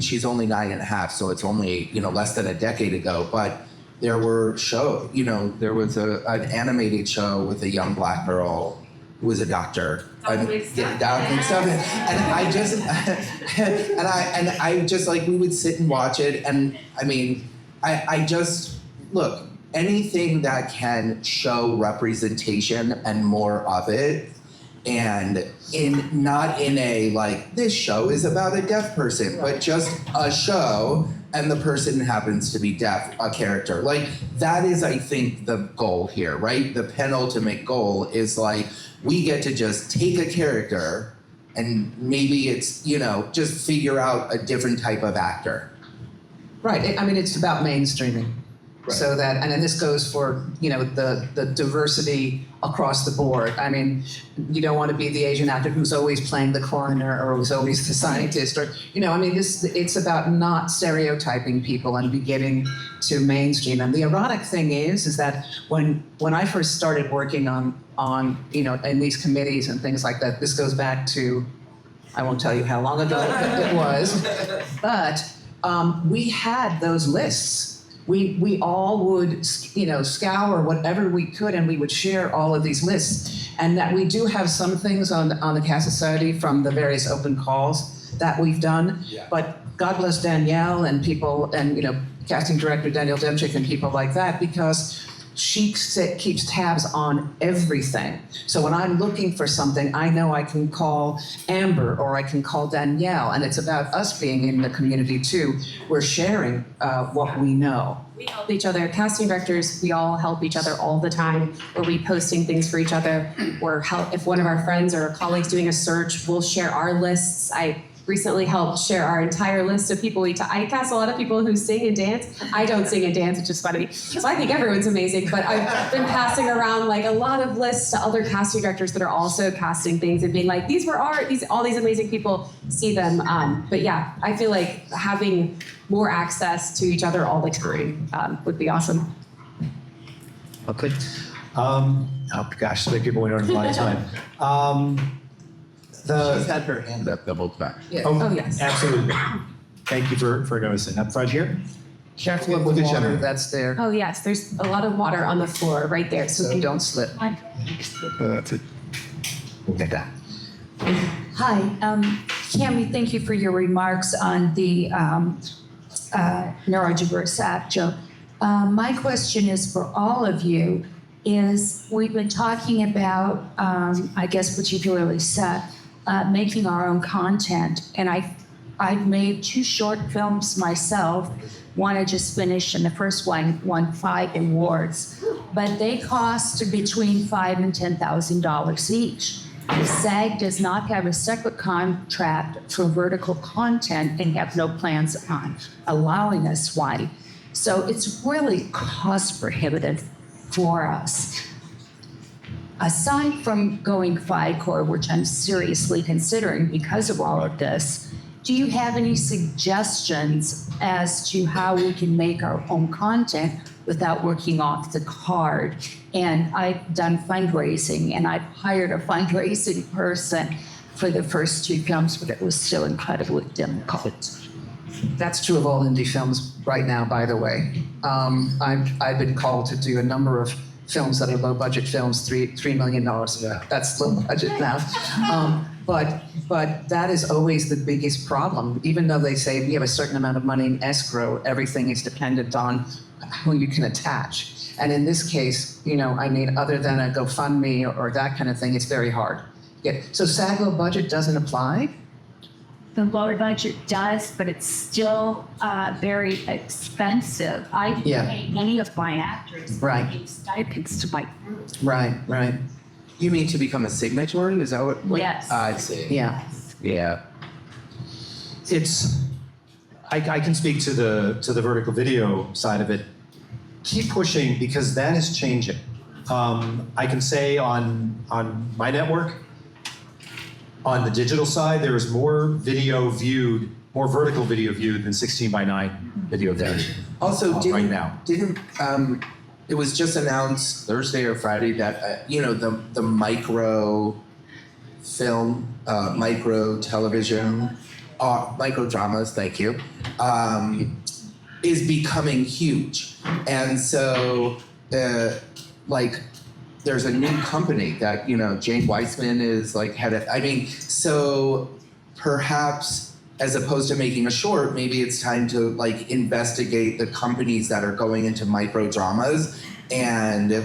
Speaker 18: she's only 9.5, so it's only, less than a decade ago, but there were shows, there was an animated show with a young Black girl who was a doctor. And I just, we would sit and watch it, and I just, look, anything that can show representation and more of it, and not in a this show is about a deaf person, but just a show and the person happens to be deaf, a character. That is, I think, the goal here, right? The penultimate goal is we get to just take a character and maybe it's, just figure out a different type of actor.
Speaker 15: Right. It's about mainstreaming. Right. So that, and then this goes for, the diversity across the board. You don't want to be the Asian actor who's always playing the coroner or who's always the scientist or, it's about not stereotyping people and getting to mainstream. And the ironic thing is that when I first started working on, in these committees and things like that, this goes back to, I won't tell you how long ago it was, but we had those lists. We all would, scour whatever we could, and we would share all of these lists. And that we do have some things on the Cast Society from the various open calls that we've done. Yeah. But God bless Danielle and people, and casting director Danielle Demchick and people like that, because she keeps tabs on everything. So when I'm looking for something, I know I can call Amber or I can call Danielle, and it's about us being in the community too. We're sharing what we know.
Speaker 17: We help each other. Casting directors, we all help each other all the time. We're reposting things for each other. If one of our friends or colleagues doing a search, we'll share our lists. I recently helped share our entire list of people. I cast a lot of people who sing and dance. I don't sing and dance, which is funny. So I think everyone's amazing, but I've been passing around a lot of lists to other casting directors that are also casting things and being these were all these amazing people, see them. But yeah, I feel like having more access to each other all the time would be awesome.
Speaker 14: Okay. Oh gosh, so many people waiting a lot of time.
Speaker 18: She's had her hand up the whole time.
Speaker 17: Yeah. Oh, yes.
Speaker 14: Absolutely. Thank you for noticing. Up front here.
Speaker 15: Careful of the water that's there.
Speaker 17: Oh yes, there's a lot of water on the floor right there.
Speaker 15: So don't slip.
Speaker 14: That's it. Like that.
Speaker 1: Hi, Cammie, thank you for your remarks on the neurodiverse actor. My question is for all of you, we've been talking about, I guess particularly Seth, making our own content. And I've made 2 short films myself. One I just finished, and the first one won 5 awards. But they cost between $5,000 and $10,000 each. The SAG does not have a separate contract for vertical content and have no plans on allowing us one. So it's really cost prohibitive for us. Aside from going FICOR, which I'm seriously considering because of all of this, do you have any suggestions as to how we can make our own content without working off the card? And I've done fundraising, and I've hired a fundraising person for the first 2 films, but it was still incredibly difficult.
Speaker 15: That's true of all indie films right now, by the way. I've been called to do a number of films that are low budget films, $3 million. Yeah. That's low budget now. But that is always the biggest problem. Even though they say we have a certain amount of money in escrow, everything is dependent on who you can attach. And in this case, other than a GoFundMe or that kind of thing, it's very hard. Yeah. So SAG low budget doesn't apply?
Speaker 1: The low budget does, but it's still very expensive. I didn't pay any of my actors.
Speaker 15: Right.
Speaker 1: Stipends to my crew.
Speaker 15: Right.
Speaker 18: You mean to become a signatory? Is that what?
Speaker 1: Yes.
Speaker 18: I see.
Speaker 15: Yeah.
Speaker 18: Yeah.
Speaker 14: It's I can speak to the vertical video side of it. Keep pushing because that is changing. I can say on my network, on the digital side, there is more vertical video viewed than 16:9 video viewed.
Speaker 18: Also,
Speaker 14: right now.
Speaker 18: Didn't it was just announced Thursday or Friday that the micro film, micro television, micro dramas. Thank you. Is becoming huge, and so there's a new company that Jane Weissman is head of. I mean, so perhaps as opposed to making a short, maybe it's time to investigate the companies that are going into micro dramas and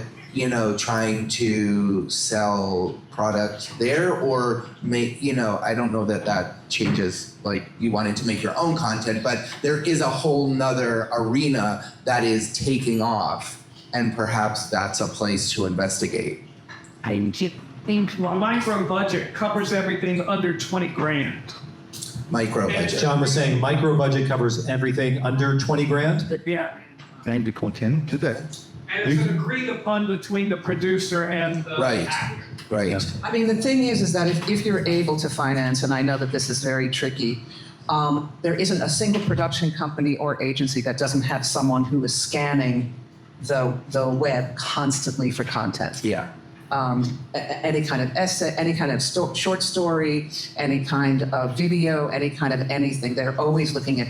Speaker 18: trying to sell product there, or make I don't know that changes you wanted to make your own content, but there is a whole nother arena that is taking off, and perhaps that's a place to investigate.
Speaker 2: I think micro budget covers everything under 20 grand.
Speaker 18: Micro budget.
Speaker 14: John was saying micro budget covers everything under 20 grand.
Speaker 2: Yeah.
Speaker 21: And the content today.
Speaker 2: And it's agreed upon between the producer and the actor.
Speaker 18: Right.
Speaker 15: I mean, the thing is that if you're able to finance, and I know that this is very tricky, there isn't a single production company or agency that doesn't have someone who is scanning the web constantly for content.
Speaker 18: Yeah.
Speaker 15: Any kind of essay, any kind of short story, any kind of video, any kind of anything. They're always looking at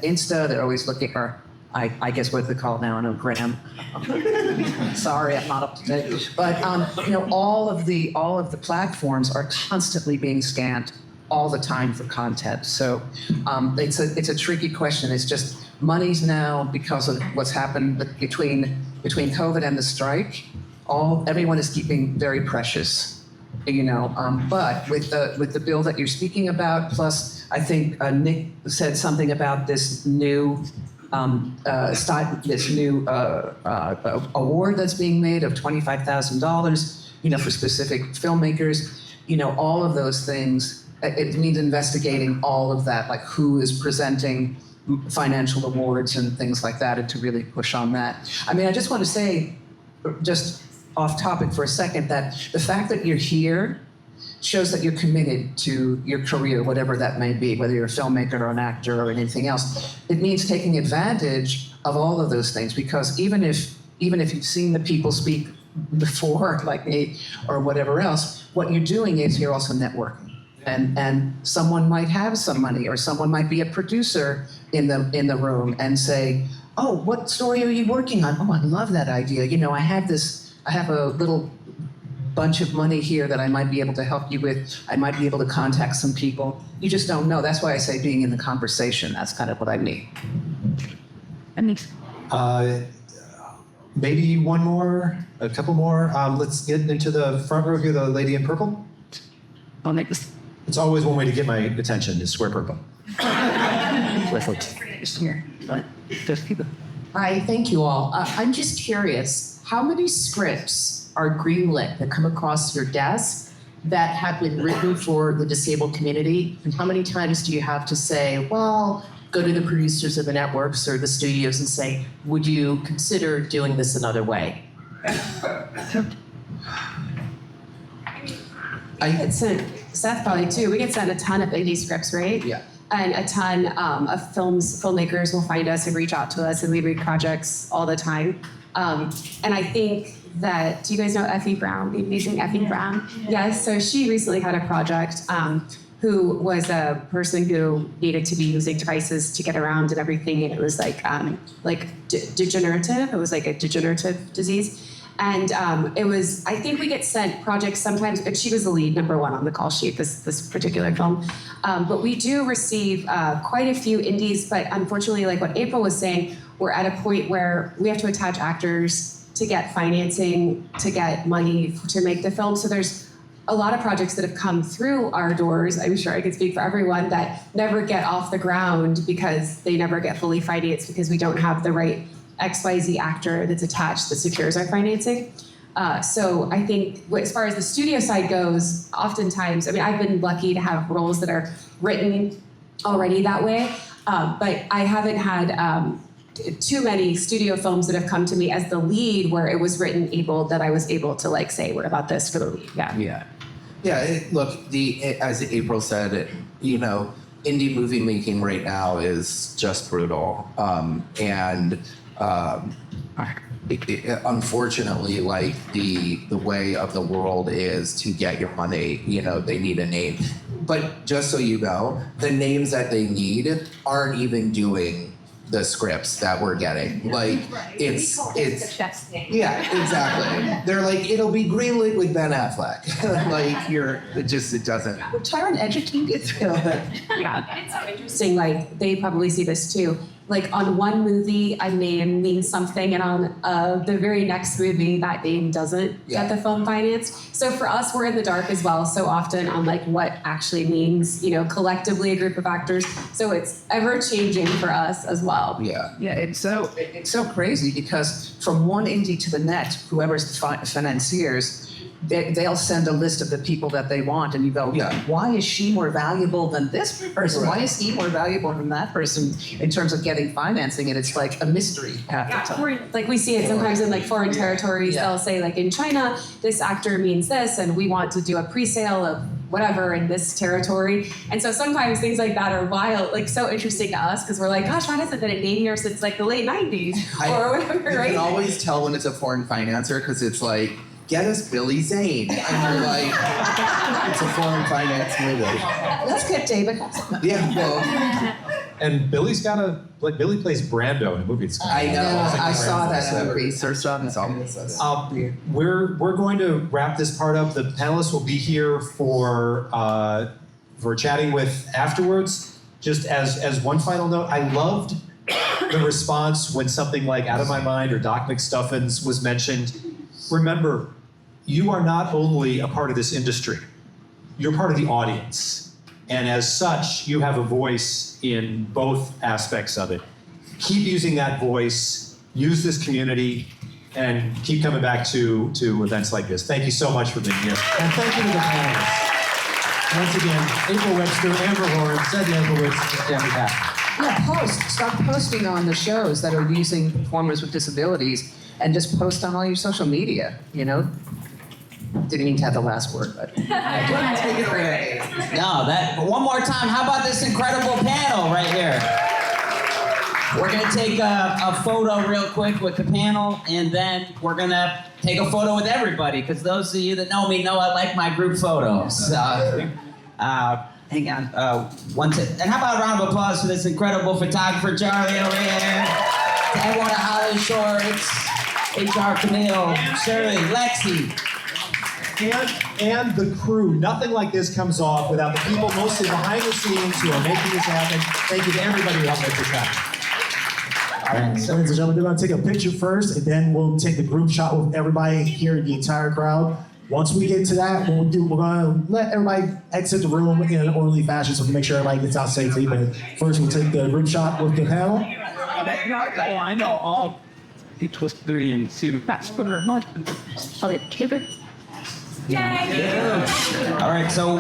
Speaker 15: Insta. They're always looking, or I guess what they call now, I know Graham. Sorry, I'm not up to date. But all of the platforms are constantly being scanned all the time for content. So it's a tricky question. It's just money's now, because of what's happened between COVID and the strike. Everyone is keeping very precious, but with the bill that you're speaking about, plus I think Nick said something about this new award that's being made of $25,000, for specific filmmakers, all of those things. It means investigating all of that, like who is presenting financial awards and things like that, and to really push on that. I mean, I just want to say, just off topic for a second, that the fact that you're here shows that you're committed to your career, whatever that may be, whether you're a filmmaker or an actor or anything else. It means taking advantage of all of those things, because even if you've seen the people speak before, like me, or whatever else, what you're doing is you're also networking. And someone might have some money, or someone might be a producer in the room and say, "Oh, what story are you working on? Oh, I love that idea. I have a little bunch of money here that I might be able to help you with. I might be able to contact some people." You just don't know. That's why I say being in the conversation. That's kind of what I mean.
Speaker 14: Maybe one more, a couple more. Let's get into the front row here, the lady in purple. It's always one way to get my attention is wear purple.
Speaker 7: Hi, thank you all. I'm just curious, how many scripts are greenlit that come across your desk that have been written for the disabled community? And how many times do you have to say, well, go to the producers of the networks or the studios and say, would you consider doing this another way?
Speaker 17: I get sent, Seth probably too, we get sent a ton of indie scripts, right?
Speaker 18: Yeah.
Speaker 17: And a ton of filmmakers will find us and reach out to us, and we read projects all the time. And I think that, do you guys know Effie Brown, the amazing Effie Brown? Yes, so she recently had a project who was a person who needed to be using devices to get around and everything, and it was degenerative. It was like a degenerative disease. And it was, I think we get sent projects sometimes, but she was the lead, number one on the call sheet, this particular film. But we do receive quite a few indies, but unfortunately, like what April was saying, we're at a point where we have to attach actors to get financing, to get money to make the film. So there's a lot of projects that have come through our doors, I'm sure I can speak for everyone, that never get off the ground because they never get fully financed because we don't have the right XYZ actor that's attached that secures our financing. So I think as far as the studio side goes, oftentimes, I mean, I've been lucky to have roles that are written already that way, but I haven't had too many studio films that have come to me as the lead where it was written that I was able to like say, what about this for the lead?
Speaker 18: Look, as April said, indie movie making right now is just brutal, unfortunately, like the way of the world is to get your money, they need a name. But just so you know, the names that they need aren't even doing the scripts that we're getting. Like it's yeah, exactly. They're like, it'll be greenlit with Ben Affleck. Like it doesn't.
Speaker 15: We're trying to educate it.
Speaker 17: Yeah, it's so interesting. Like they probably see this too. Like on one movie, a name means something, and on the very next movie, that name doesn't get the film financed. So for us, we're in the dark as well. So often on like what actually means, collectively a group of actors. So it's ever changing for us as well.
Speaker 18: Yeah.
Speaker 15: Yeah, it's so crazy because from one indie to the next, whoever's the financiers, they'll send a list of the people that they want, and you go, why is she more valuable than this person? Why is he more valuable than that person in terms of getting financing? And it's like a mystery half the time.
Speaker 17: Like we see it sometimes in like foreign territories. They'll say like in China, this actor means this, and we want to do a pre-sale of whatever in this territory. And so sometimes things like that are wild, like so interesting to us because we're like, gosh, why hasn't been a name here since like the late 90s or whatever, right?
Speaker 18: You can always tell when it's a foreign financer because it's like, get us Billy Zane. And you're like, it's a foreign finance movie.
Speaker 15: Let's get David.
Speaker 18: Yeah, well.
Speaker 14: And Billy's Billy plays Brando in a movie.
Speaker 18: I know.
Speaker 15: I saw that movie.
Speaker 18: Research on this.
Speaker 14: We're going to wrap this part up. The panelists will be here for chatting with afterwards. Just as one final note, I loved the response when something like Out of My Mind or Doc McStuffins was mentioned. Remember, you are not only a part of this industry, you're part of the audience. And as such, you have a voice in both aspects of it. Keep using that voice, use this community, and keep coming back to events like this. Thank you so much for being here. And thank you to the panelists. Once again, April Webster, Amber Horn, Seth Yanklowitz, and Tammy Pack.
Speaker 15: Yeah, start posting on the shows that are using performers with disabilities and just post on all your social media, Didn't mean to have the last word, but take it away.
Speaker 3: No, one more time. How about this incredible panel right here? We're gonna take a photo real quick with the panel, and then we're gonna take a photo with everybody, because those of you that know me know I like my group photos. Hang on. And how about a round of applause for this incredible photographer, Charlie, over here? To everyone at Holly Shorts, HR Camille, Shirley, Lexi.
Speaker 14: And the crew. Nothing like this comes off without the people mostly behind the scenes who are making this happen. Thank you to everybody who helped make this happen.
Speaker 16: All right, so ladies and gentlemen, we're going to take a picture first, and then we'll take the group shot with everybody here, the entire crowd. Once we get to that, we're going to let everybody exit the room in an orderly fashion so we can make sure everybody gets out safely. But first, we'll take the group shot with the panel.
Speaker 2: I know. It was brilliant. That's for much.
Speaker 3: All right, so